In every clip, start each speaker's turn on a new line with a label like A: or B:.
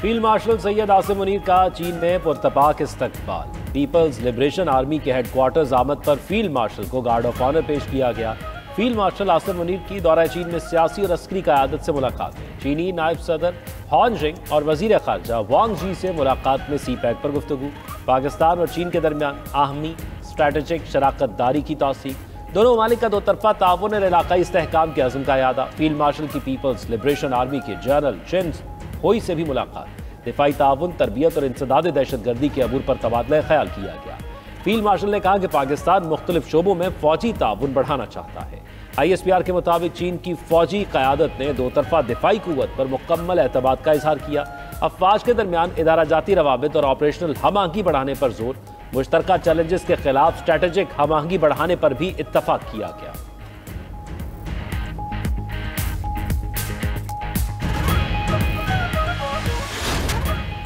A: Field marshal Syed Asim Munir का चीन में पुरतपाक इस्तकबाल। पीपल्स लिबरेशन आर्मी के हेडक्वार्टर्स आमद पर फील्ड मार्शल को गार्ड ऑफ ऑनर पेश किया गया। फील्ड मार्शल आसिम मुनीर की दौरा चीन में सियासी और अस्करी क़यादत से मुलाकात हुई। चीनी नायब सदर हॉन जिंग और वजीर खारजा वांग जी से मुलाकात में सी पैक पर गुफ्तगू। पाकिस्तान और चीन के दरमियान आहमी स्ट्रैटेजिक शराकत दारी की तौसीक। दोनों ममालिक का दो तरफा ताउन और इलाकाई इस्तेहकाम के अज़्म का यादा। फील्ड मार्शल की पीपल्स लिबरेशन आर्मी के जनरल चिन होई से भी मुलाकात। दिफाई ताउन, तरबियत और इंसदाद दहशत गर्दी के अबूर पर तबादला ख्याल किया गया। फील्ड मार्शल ने कहा कि पाकिस्तान मुख्तलिफ शोबों में फौजी ताउन बढ़ाना चाहता है। ISPR के मुताबिक चीन की फौजी क़यादत ने दो तरफा दिफाई कुव्वत पर मुकम्मल एतमाद का इजहार किया। अफवाज के दरमियान इदारा जाती रवाबित और ऑपरेशनल हम आहंगी बढ़ाने पर जोर। मुश्तरका चैलेंजेस के खिलाफ स्ट्रैटेजिक हम आहंगी बढ़ाने पर भी इत्तफाक किया गया।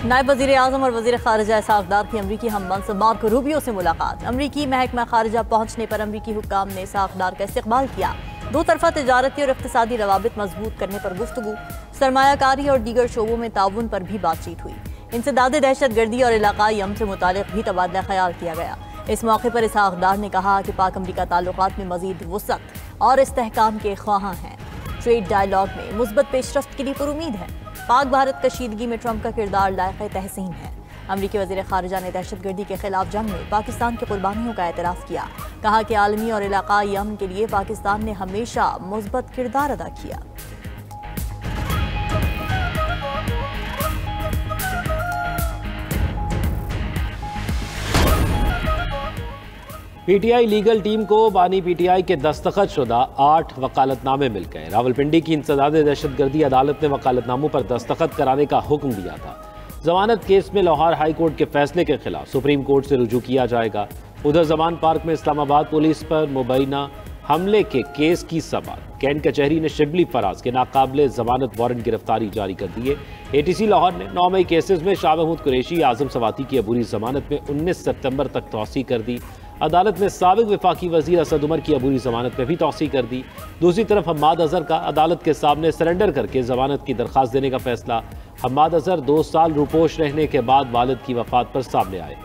B: नायब वज़ीर आज़म और वज़ीर ख़ारिजा इसाक़ डार की अमरीकी हममंसब मार्को रूबियो से मुलाकात। अमरीकी महकमा ख़ारिजा पहुँचने पर अमरीकी हुक्काम ने इसाक़ डार का इस्तक़बाल किया। दो तरफा तिजारती और इक़्तिसादी रवाबित मजबूत करने पर गुफ्तगू। सरमायाकारी और दीगर शोबों में ताउन पर भी बातचीत हुई। इंसदाद दहशत गर्दी और इलाकाई अमन से मुतालिक भी तबादला ख्याल किया गया। इस मौके पर इसाक़ डार ने कहा कि पाक अमरीका ताल्लुकात में मज़ीद वुसअत और इस्तेहकाम के ख्वाहां हैं। ट्रेड डायलॉग में मुस्बत पेशरफ्त के लिए पुरुमीद है। पाक भारत कशीदगी में ट्रंप का किरदार लायक़ तहसीन है। अमरीकी वज़ीर ख़ारिजा ने दहशत गर्दी के खिलाफ जंग में पाकिस्तान की कुर्बानियों का एतराफ़ किया। कहा कि आलमी और इलाकाई अमन के लिए पाकिस्तान ने हमेशा मुस्बत किरदार अदा किया।
A: PTI लीगल टीम को बानी PTI के दस्तखत शुदा 8 वकालतनामे मिल गए। रावलपिंडी की इंसदाद दहशत गर्दी अदालत ने वकालतनामों पर दस्तखत कराने का हुक्म दिया था। जमानत केस में लाहौर हाई कोर्ट के फैसले के खिलाफ सुप्रीम कोर्ट से रुजू किया जाएगा। उधर जमान पार्क में इस्लामाबाद पुलिस पर मुबैना हमले के केस की समाअत। कैंट कचहरी ने शिबली फराज के नाकाबिले जमानत वारंट गिरफ्तारी जारी कर दी है। ATC लाहौर ने 9 मई केसेस में शाह महमूद कुरैशी, आजम सवाती की अबूरी जमानत में 19 सितंबर तक तौसी कर दी। अदालत ने साबिक वफाकी वजीर असद उमर की अबूरी जमानत में भी तौसी कर दी। दूसरी तरफ हम्माद अजहर का अदालत के सामने सरेंडर करके जमानत की दरख्वास्त देने का फैसला। हम्माद अजहर 2 साल रूपोश रहने के बाद वालिद की वफात पर सामने आए।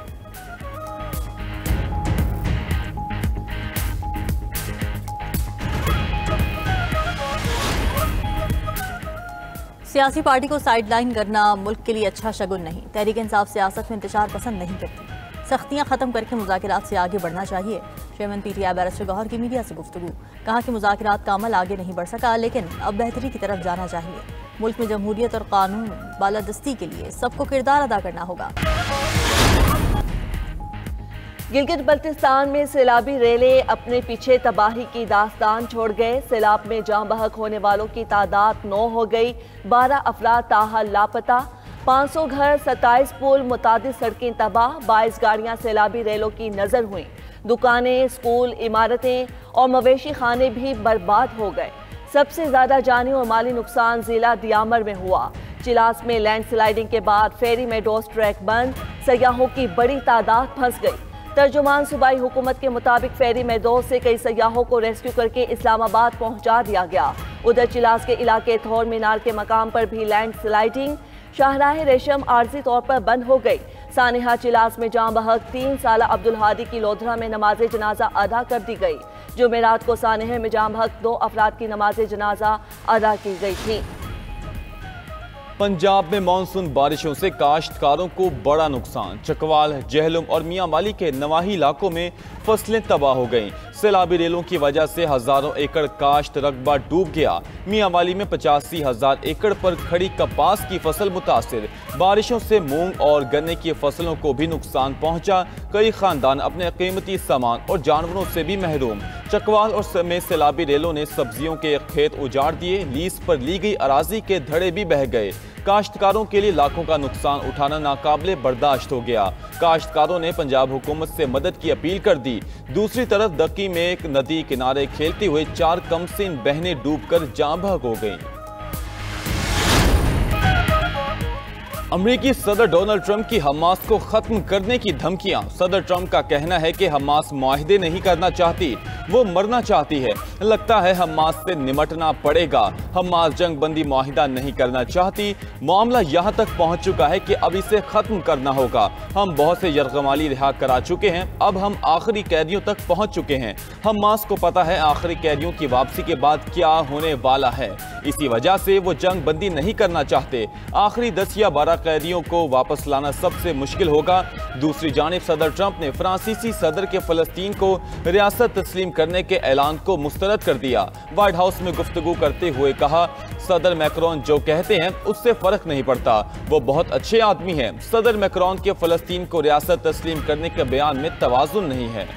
B: सियासी पार्टी को साइडलाइन करना मुल्क के लिए अच्छा शगुन नहीं। तहरीक इंसाफ सियासत में इंतशार पसंद नहीं करती। सख्तियां खत्म करके मुज़ाकिरात से आगे बढ़ना चाहिए। चेयरमैन PTI बैरिस्टर गौहर की मीडिया से गुफ्तगू। कहा कि मुज़ाकिरात का अमल आगे नहीं बढ़ सका, लेकिन अब बेहतरी की तरफ जाना चाहिए। मुल्क में जमहूरियत और कानून बालादस्ती के लिए सबको किरदार अदा करना होगा।
C: गिलगित बल्तिस्तान में सैलाबी रेले अपने पीछे तबाही की दास्तान छोड़ गए। सैलाब में जाँ बहक होने वालों की तादाद 9 हो गई। 12 अफराद ताहाल लापता। 500 घर, 27 पुल, मुतादिद सड़कें तबाह। 22 गाड़ियां सैलाबी रेलों की नजर हुई। दुकानें, स्कूल, इमारतें और मवेशी खाने भी बर्बाद हो गए। सबसे ज्यादा जानी और माली नुकसान जिला दियामर में हुआ। चिलास में लैंडस्लाइडिंग के बाद फेरी मेडोज ट्रैक बंद। सयाहों की बड़ी तादाद फंस गई। तर्जुमान सूबाई हुकूमत के मुताबिक फेरी मेडोज से कई सयाहों को रेस्क्यू करके इस्लामाबाद पहुंचा दिया गया। उधर चिलास के इलाके थोर मीनार के मकाम पर भी लैंडस्लाइडिंग। शाहराह रेशम आर्जी तौर पर बंद हो गई। सानिहा चिलास में जाँ बहक 3 साला अब्दुल हादी की लोधरा में नमाज जनाजा अदा कर दी गई। जुमेरात को सानिहा में जाँ बहक 2 अफराद की नमाज जनाजा अदा की गई थी।
D: पंजाब में मानसून बारिशों से काश्तकारों को बड़ा नुकसान। चकवाल, जहलुम और मियां वाली के नवाही इलाकों में फसलें तबाह हो गईं। सैलाबी रेलों की वजह से हजारों एकड़ काश्त रकबा डूब गया। मियां वाली में 85,000 एकड़ पर खड़ी कपास की फसल मुतासिर। बारिशों से मूंग और गन्ने की फसलों को भी नुकसान पहुंचा। कई खानदान अपने कीमती सामान और जानवरों से भी महरूम। चकवाल और में सैलाबी रेलों ने सब्जियों के खेत उजाड़ दिए। लीज पर ली गई अराजी के धड़े भी बह गए। काश्तकारों के लिए लाखों का नुकसान उठाना नाकाबिले बर्दाश्त हो गया। काश्तकारों ने पंजाब हुकूमत से मदद की अपील कर दी। दूसरी तरफ दक्की में एक नदी किनारे खेलती हुई 4 कमसिन बहनें डूबकर जाँ बहक हो गईं। अमेरिकी सदर डोनाल्ड ट्रंप की हमास को खत्म करने की धमकियां। सदर ट्रंप का कहना है कि हमास मुआहदे नहीं करना चाहती, वो मरना चाहती है। लगता है हमास से निमटना पड़ेगा। हमास जंग बंदी मुआहिदा नहीं करना चाहती। मामला यहां तक पहुंच चुका है कि अब इसे खत्म करना होगा। हम बहुत से यरगमाली रिहा करा चुके हैं, अब हम आखिरी कैदियों तक पहुंच चुके हैं। हमास को पता है आखिरी कैदियों की वापसी के बाद क्या होने वाला है। इसी वजह से वो जंग बंदी नहीं करना चाहते। आखिरी 10 या 12 कैदियों को वापस लाना सबसे मुश्किल होगा। दूसरी जानिब सदर ट्रंप ने फ्रांसीसी सदर के फलस्तीन को रियासत तस्लीम करने के ऐलान को मुस्तरद कर दिया। व्हाइट हाउस में गुफ्तगू करते हुए कहा, सदर मैक्रोन जो कहते हैं उससे फर्क नहीं पड़ता, वो बहुत अच्छे आदमी हैं। सदर मैक्रोन के फलस्तीन को रियासत तस्लीम करने के बयान में तवाज़ुन नहीं है।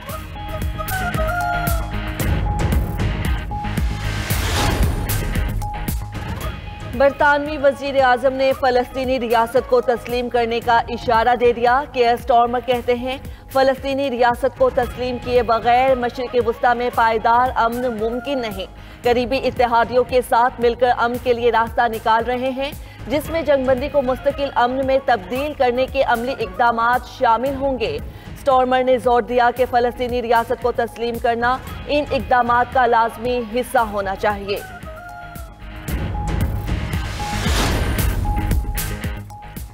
C: बरतानवी वजीर आजम ने फलस्तीनी रियासत को तस्लीम करने का इशारा दे दिया। केयर स्टॉर्मर कहते हैं फलस्तीनी रियासत को तस्लीम किए बगैर मशरिक़ वस्ता में पायदार अमन मुमकिन नहीं। करीबी इत्तेहादियों के साथ मिलकर अमन के लिए रास्ता निकाल रहे हैं, जिसमें जंगबंदी को मुस्तकिल अमन में तब्दील करने के अमली इक़दामात शामिल होंगे। स्टॉर्मर ने जोर दिया कि फलस्तीनी रियासत को तस्लीम करना इन इक़दामात का लाजमी हिस्सा होना चाहिए।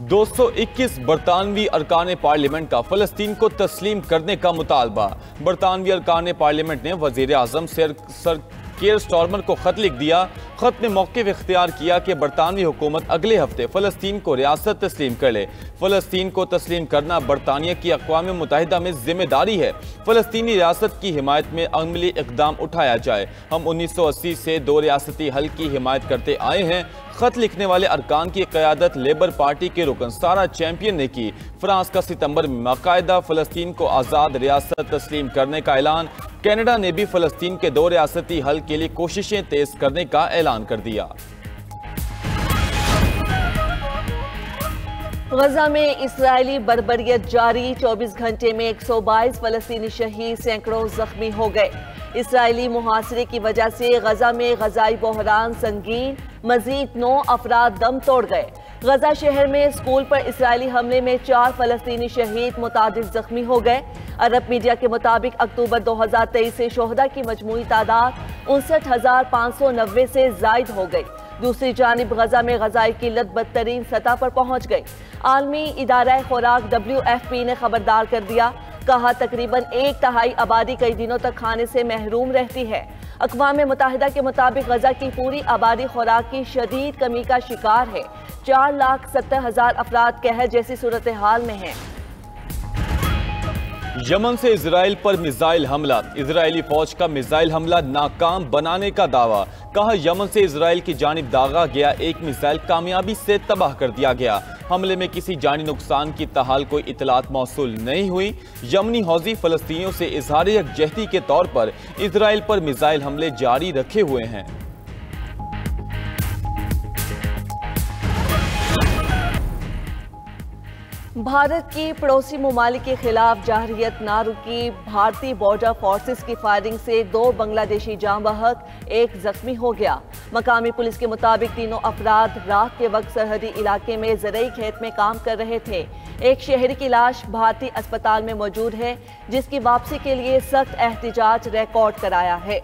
D: 221 बरतानवी अरकान पार्लियामेंट का फलस्तीन को तस्लीम करने का मुतालबा। बरतानवी अरकान पार्लियामेंट ने वजीर आजम सर केयर स्टॉर्मर को खत लिख दिया। खत में मौक़िफ़ इख्तियार किया कि बरतानवी हुकूमत अगले हफ्ते फ़लस्तीन को रियासत तस्लीम कर ले। फ़लस्तीन को तस्लीम करना बरतानिया की अक़वाम मुत्तहिदा में जिम्मेदारी है। फ़लस्तीनी रियासत की हिमायत में अमली इक़दाम उठाया जाए। हम 1980 से 2 रियासती हल की हिमायत करते आए हैं। खत लिखने वाले अरकान की क़यादत लेबर पार्टी के रुकन सारा चैंपियन ने की। फ्रांस का सितंबर में बाकायदा फ़लस्तीन को आज़ाद रियासत तस्लीम करने का ऐलान। कनाडा ने भी फ़लस्तीन के 2 रियासती हल के लिए कोशिशें तेज करने का ऐलान कर दिया।
C: गजा में इस्राएली बर्बरियत जारी। 24 घंटे में 122 फ़लस्तीनी शहीद, सैकड़ों जख्मी हो गए। इस्राएली मुहासरे की वजह से गजा में गजाई बहरान संगीन, मजीद 9 अफराद दम तोड़ गए। गजा शहर में स्कूल पर इस्राएली हमले में 4 फ़लस्तीनी शहीद, मुतादिद जख्मी हो गए। अरब मीडिया के मुताबिक अक्टूबर 2023 से शोहदा की मजमूई तादाद 59,590 से जायद हो गई। दूसरी जानिब गजा में गजाई किल्लत बदतरीन सतह पर पहुंच गई। आलमी इदारा खुराक WFP ने खबरदार कर दिया। कहा तकरीबन 1/3 आबादी कई दिनों तक खाने से महरूम रहती है। अक़वाम मुत्तहिदा के मुताबिक गजा की पूरी आबादी खुराक की शदीद कमी का शिकार है। 4,70,000 अफराद कहर जैसी सूरत हाल में हैं।
D: यमन से इजराइल पर मिसाइल हमला। इजरायली फौज का मिसाइल हमला नाकाम बनाने का दावा। कहा यमन से इजराइल की जानिब दागा गया एक मिसाइल कामयाबी से तबाह कर दिया गया। हमले में किसी जानी नुकसान की ताहाल कोई इतलात मौसूल नहीं हुई। यमनी हौजी फलस्तीनियों से इजहार यकजहती के तौर पर इजराइल पर मिसाइल हमले जारी रखे हुए हैं।
C: भारत की पड़ोसी ममालिक के खिलाफ जारहियत ना रुकी। भारतीय बॉर्डर फोर्सेस की फायरिंग से 2 बांग्लादेशी जाँ बहक, 1 जख्मी हो गया। मकामी पुलिस के मुताबिक तीनों अफराद रात के वक्त सरहदी इलाके में ज़रई खेत में काम कर रहे थे। एक शहरी की लाश भारतीय अस्पताल में मौजूद है, जिसकी वापसी के लिए सख्त एहतिजाज रिकॉर्ड कराया है।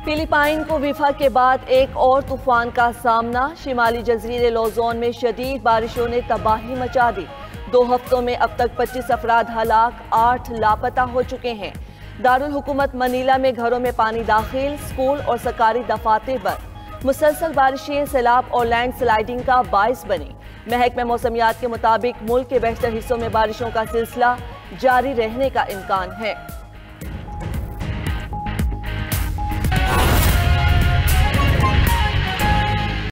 C: फिलिपाइन को विफा के बाद एक और तूफान का सामना। शिमाली जजीरे लोजोन में शदीद बारिशों ने तबाही मचा दी। 2 हफ्तों में अब तक 25 अफराद हलाक, 8 लापता हो चुके हैं। दारुल हुकूमत मनीला में घरों में पानी दाखिल, स्कूल और सरकारी दफातर बंद। मुसलसल बारिशें सैलाब और लैंड स्लाइडिंग का बाइस बनी। महकमा मौसमियात के मुताबिक मुल्क के बेशतर हिस्सों में बारिशों का सिलसिला जारी रहने का इम्कान है।